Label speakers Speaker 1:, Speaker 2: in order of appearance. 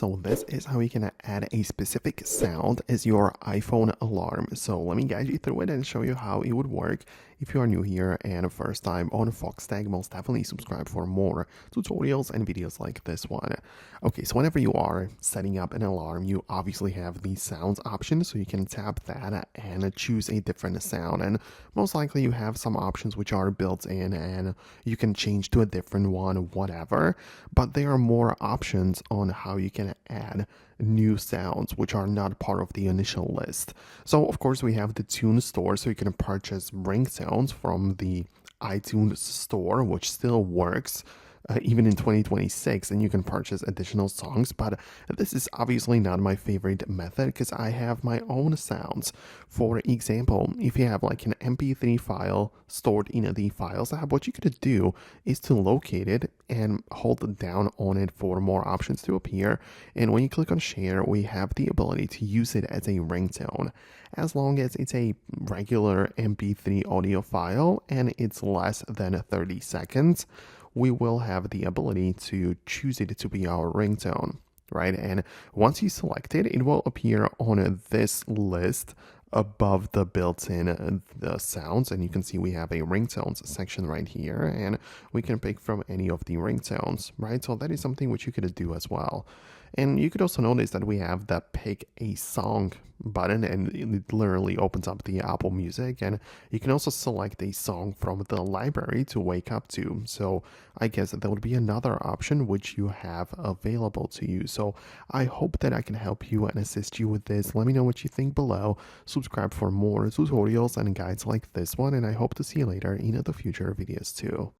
Speaker 1: So this is how you can add a specific sound as your iPhone alarm. So let me guide you through it and show you how it would work. If you are new here and first time on Foxtecc, most definitely subscribe for more tutorials and videos like this one. Okay, so whenever you are setting up an alarm, you obviously have the sounds option, so you can tap that and choose a different sound. And most likely you have some options which are built in and you can change to a different one, whatever. But there are more options on how you can add new sounds which are not part of the initial list. So of course we have the tune store, so you can purchase ringtones from the iTunes store, which still works even in 2026, and you can purchase additional songs. But this is obviously not my favorite method because I have my own sounds. For example, if you have like an MP3 file stored in the Files app, what you could do is to locate it and hold down on it for more options to appear. And when you click on share, we have the ability to use it as a ringtone, as long as it's a regular MP3 audio file and it's less than 30 seconds. We will have the ability to choose it to be our ringtone, right? And once you select it, it will appear on this list above the built-in the sounds, and you can see we have a ringtones section right here, and we can pick from any of the ringtones, right? So that is something which you could do as well. And you could also notice that we have the pick a song button, and it literally opens up the Apple Music, and you can also select a song from the library to wake up to. So I guess that would be another option which you have available to you. So I hope that I can help you and assist you with this. Let me know what you think below. Subscribe for more tutorials and guides like this one, and I hope to see you later in the future videos too.